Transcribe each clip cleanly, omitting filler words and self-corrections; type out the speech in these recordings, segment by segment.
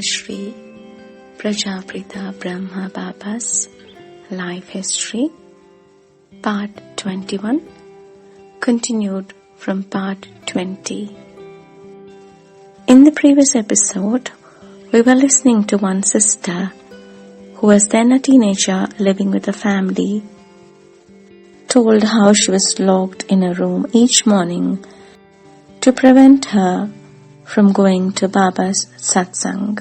Shree, PrajaPita Brahma Baba's Life History, Part 21, continued from Part 20. In the previous episode, we were listening to one sister who was then a teenager living with a family, told how she was locked in a room each morning to prevent her from going to Baba's satsang.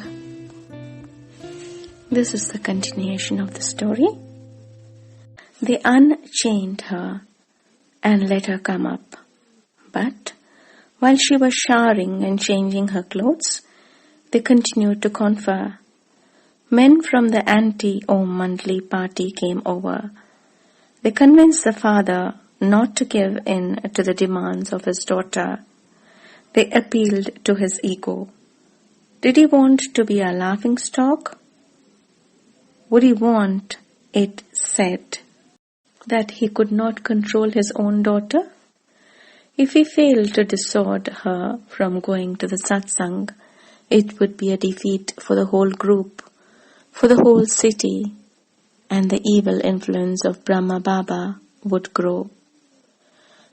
This is the continuation of the story. They unchained her and let her come up. But while she was showering and changing her clothes, they continued to confer. Men from the anti-Om monthly party came over. They convinced the father not to give in to the demands of his daughter. They appealed to his ego. Did he want to be a laughingstock? Would he want it said that he could not control his own daughter? If he failed to dissuade her from going to the satsang, it would be a defeat for the whole group, for the whole city, and the evil influence of Brahma Baba would grow.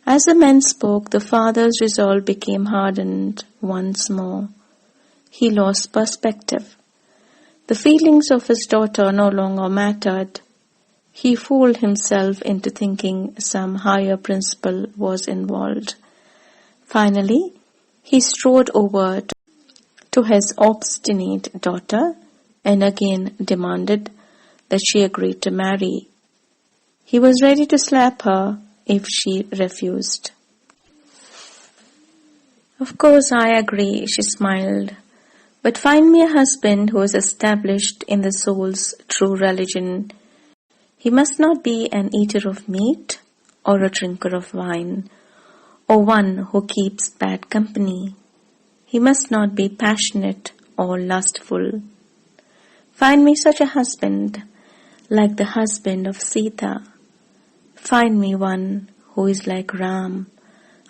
As the men spoke, the father's resolve became hardened once more. He lost perspective. The feelings of his daughter no longer mattered. He fooled himself into thinking some higher principle was involved. Finally, he strode over to his obstinate daughter and again demanded that she agree to marry. He was ready to slap her if she refused. Of course I agree, she smiled. But find me a husband who is established in the soul's true religion. He must not be an eater of meat or a drinker of wine, or one who keeps bad company. He must not be passionate or lustful. Find me such a husband, like the husband of Sita. Find me one who is like Ram,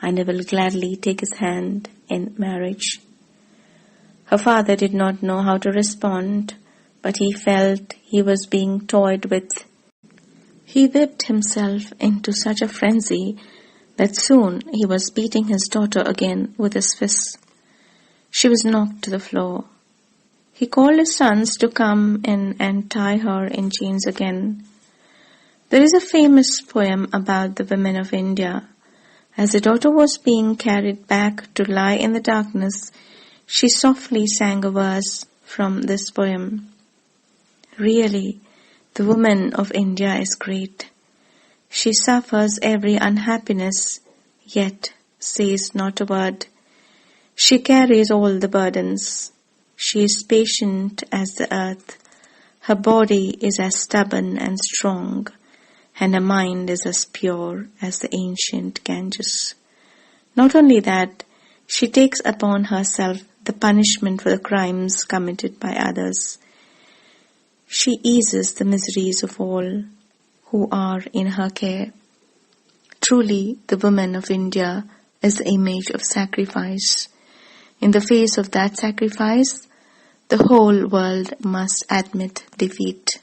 and I will gladly take his hand in marriage. Her father did not know how to respond, but he felt he was being toyed with. He whipped himself into such a frenzy that soon he was beating his daughter again with his fists. She was knocked to the floor. He called his sons to come in and tie her in chains again. There is a famous poem about the women of India. As the daughter was being carried back to lie in the darkness, she softly sang a verse from this poem. Really, the woman of India is great. She suffers every unhappiness, yet says not a word. She carries all the burdens. She is patient as the earth. Her body is as stubborn and strong, and her mind is as pure as the ancient Ganges. Not only that, she takes upon herself the punishment for the crimes committed by others. She eases the miseries of all who are in her care. Truly, the woman of India is the image of sacrifice. In the face of that sacrifice, the whole world must admit defeat.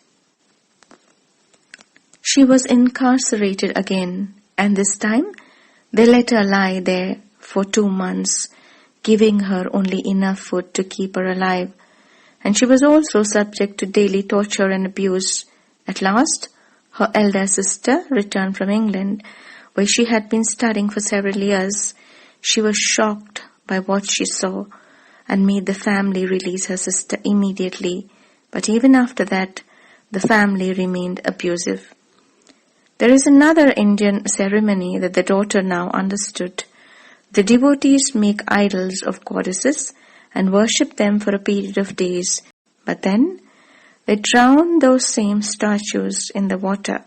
She was incarcerated again, and this time they let her lie there for 2 months, giving her only enough food to keep her alive. And she was also subject to daily torture and abuse. At last, her elder sister returned from England, where she had been studying for several years. She was shocked by what she saw and made the family release her sister immediately. But even after that, the family remained abusive. There is another Indian ceremony that the daughter now understood. The devotees make idols of goddesses and worship them for a period of days, but then they drown those same statues in the water.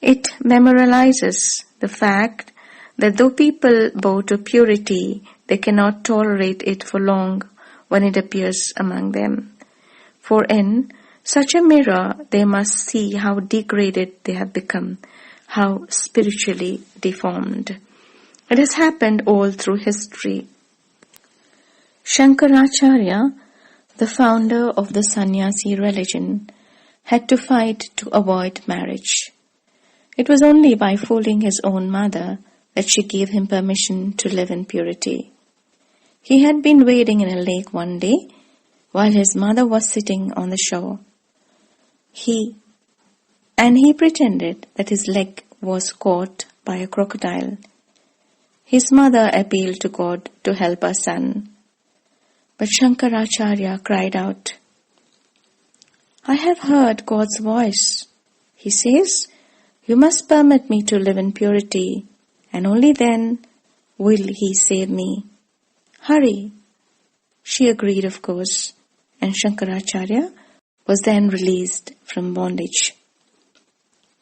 It memorializes the fact that though people bow to purity, they cannot tolerate it for long when it appears among them. For in such a mirror, they must see how degraded they have become, how spiritually deformed. It has happened all through history. Shankaracharya, the founder of the sannyasi religion, had to fight to avoid marriage. It was only by fooling his own mother that she gave him permission to live in purity. He had been wading in a lake one day while his mother was sitting on the shore. He pretended that his leg was caught by a crocodile. His mother appealed to God to help her son. But Shankaracharya cried out, "I have heard God's voice. He says, you must permit me to live in purity, and only then will He save me. Hurry." She agreed, of course, and Shankaracharya was then released from bondage.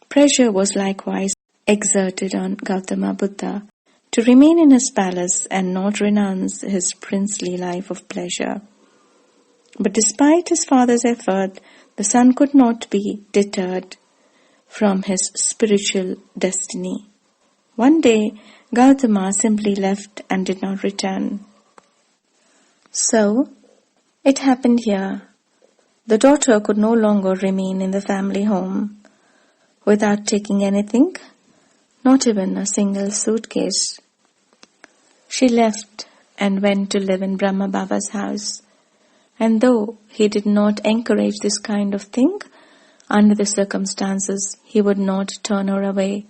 Pressure was likewise exerted on Gautama Buddha to remain in his palace and not renounce his princely life of pleasure. But despite his father's effort, the son could not be deterred from his spiritual destiny. One day, Gautama simply left and did not return. So, it happened here. The daughter could no longer remain in the family home without taking anything, not even a single suitcase. She left and went to live in Brahma Baba's house. And though he did not encourage this kind of thing, under the circumstances, he would not turn her away.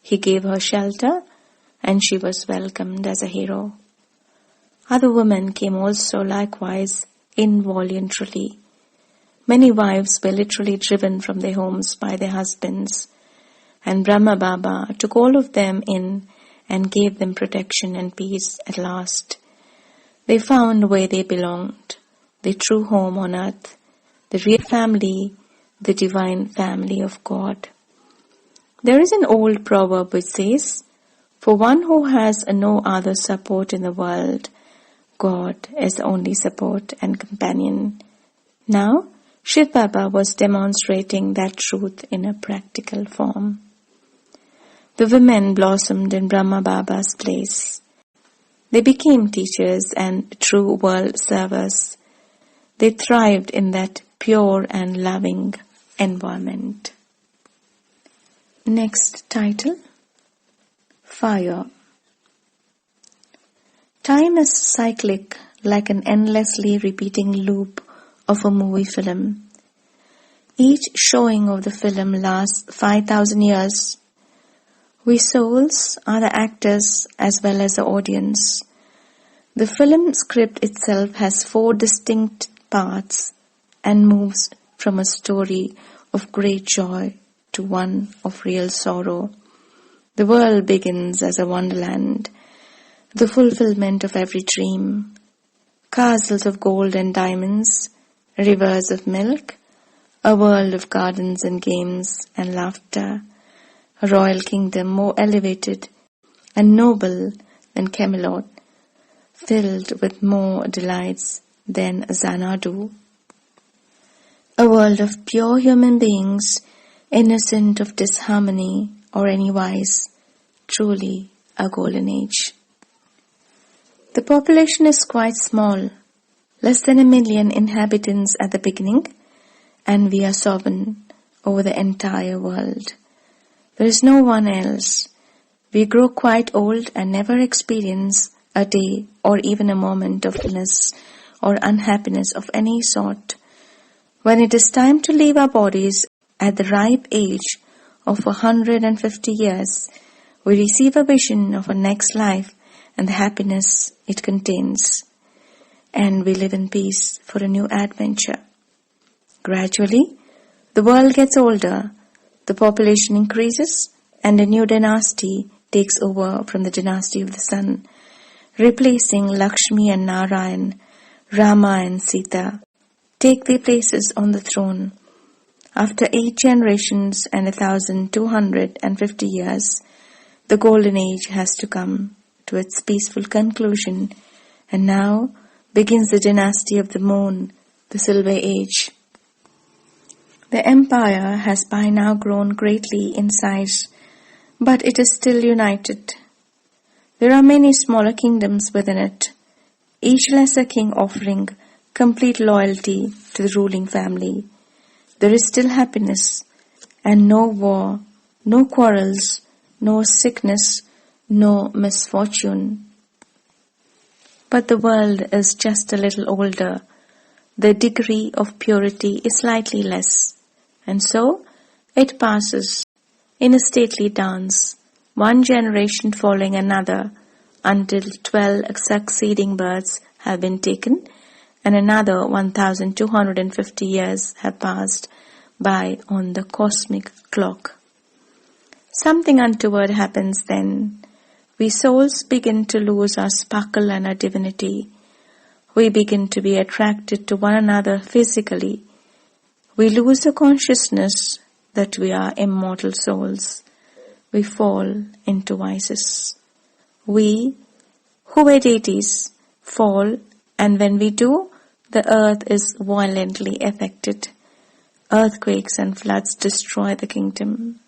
He gave her shelter, and she was welcomed as a hero. Other women came also likewise involuntarily. Many wives were literally driven from their homes by their husbands, and Brahma Baba took all of them in and gave them protection and peace at last. They found where they belonged, their true home on earth, the real family, the divine family of God. There is an old proverb which says, "For one who has no other support in the world, God is the only support and companion." Now, Shiv Baba was demonstrating that truth in a practical form. The women blossomed in Brahma Baba's place. They became teachers and true world servers. They thrived in that pure and loving environment. Next title, Fire. Time is cyclic, like an endlessly repeating loop of a movie film. Each showing of the film lasts 5,000 years. We souls are the actors as well as the audience. The film script itself has 4 distinct parts and moves from a story of great joy to one of real sorrow. The world begins as a wonderland, the fulfillment of every dream. Castles of gold and diamonds, rivers of milk, a world of gardens and games and laughter, a royal kingdom more elevated and noble than Camelot, filled with more delights than Xanadu. A world of pure human beings, innocent of disharmony or any vice, truly a golden age. The population is quite small, less than 1 million inhabitants at the beginning, and we are sovereign over the entire world. There is no one else. We grow quite old and never experience a day or even a moment of illness or unhappiness of any sort. When it is time to leave our bodies at the ripe age of 150 years, we receive a vision of a next life and the happiness it contains, and we live in peace for a new adventure. Gradually, the world gets older, the population increases, and a new dynasty takes over from the dynasty of the sun, replacing Lakshmi and Narayan, Rama and Sita, take their places on the throne. After 8 generations and 1,250 years, the golden age has to come to its peaceful conclusion, and now begins the dynasty of the moon, the silver age. The empire has by now grown greatly in size, but it is still united. There are many smaller kingdoms within it, each lesser king offering complete loyalty to the ruling family. There is still happiness, and no war, no quarrels, no sickness, no misfortune. But the world is just a little older. The degree of purity is slightly less, and so it passes in a stately dance, one generation following another, until 12 succeeding births have been taken, and another 1,250 years have passed by on the cosmic clock. Something untoward happens then. We souls begin to lose our sparkle and our divinity. We begin to be attracted to one another physically. We lose the consciousness that we are immortal souls. We fall into vices. We, who were deities, fall, and when we do, the earth is violently affected. Earthquakes and floods destroy the kingdom,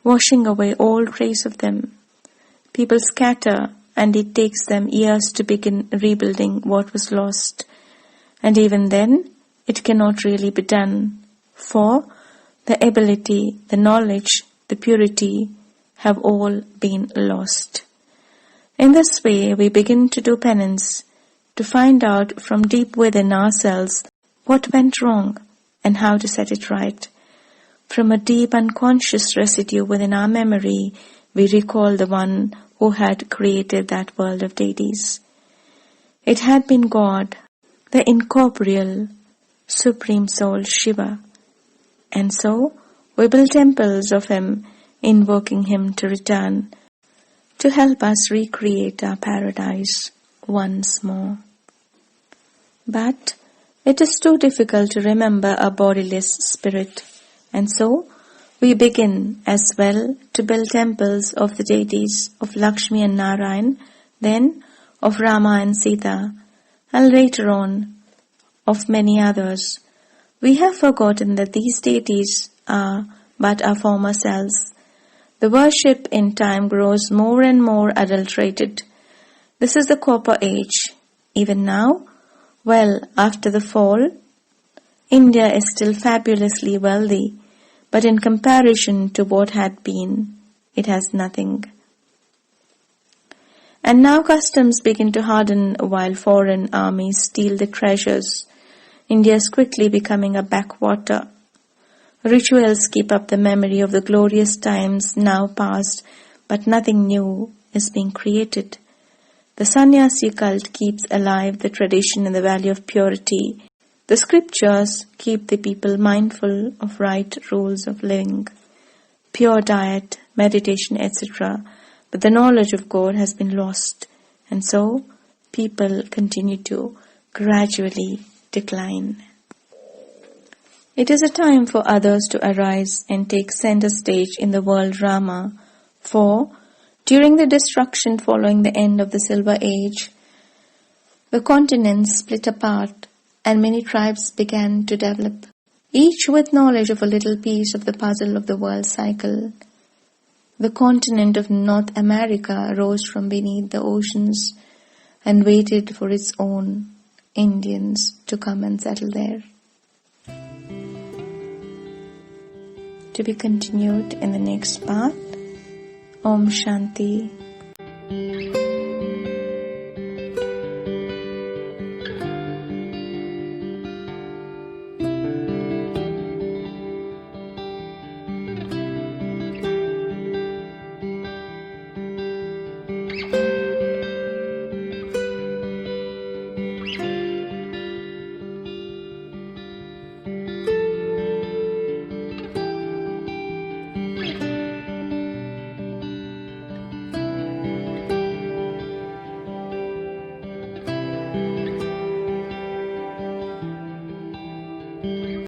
washing away all trace of them. People scatter, and it takes them years to begin rebuilding what was lost. And even then, it cannot really be done, for the ability, the knowledge, the purity have all been lost. In this way, we begin to do penance, to find out from deep within ourselves what went wrong and how to set it right. From a deep unconscious residue within our memory, we recall the one who had created that world of deities. It had been God, the incorporeal, supreme soul Shiva. And so we build temples of him, invoking him to return, to help us recreate our paradise once more. But it is too difficult to remember a bodiless spirit, and so we begin as well to build temples of the deities of Lakshmi and Narayan, then of Rama and Sita, and later on of many others. We have forgotten that these deities are but our former selves. The worship in time grows more and more adulterated. This is the copper age. Even now, well, after the fall, India is still fabulously wealthy, but in comparison to what had been, it has nothing. And now customs begin to harden while foreign armies steal the treasures. India is quickly becoming a backwater. Rituals keep up the memory of the glorious times now past, but nothing new is being created. The sannyasi cult keeps alive the tradition in the value of purity. The scriptures keep the people mindful of right rules of living, pure diet, meditation, etc. But the knowledge of God has been lost, and so people continue to gradually decline. It is a time for others to arise and take center stage in the world drama, for during the destruction following the end of the Silver Age, the continents split apart and many tribes began to develop, each with knowledge of a little piece of the puzzle of the world cycle. The continent of North America rose from beneath the oceans and waited for its own Indians to come and settle there. To be continued in the next part. Om Shanti.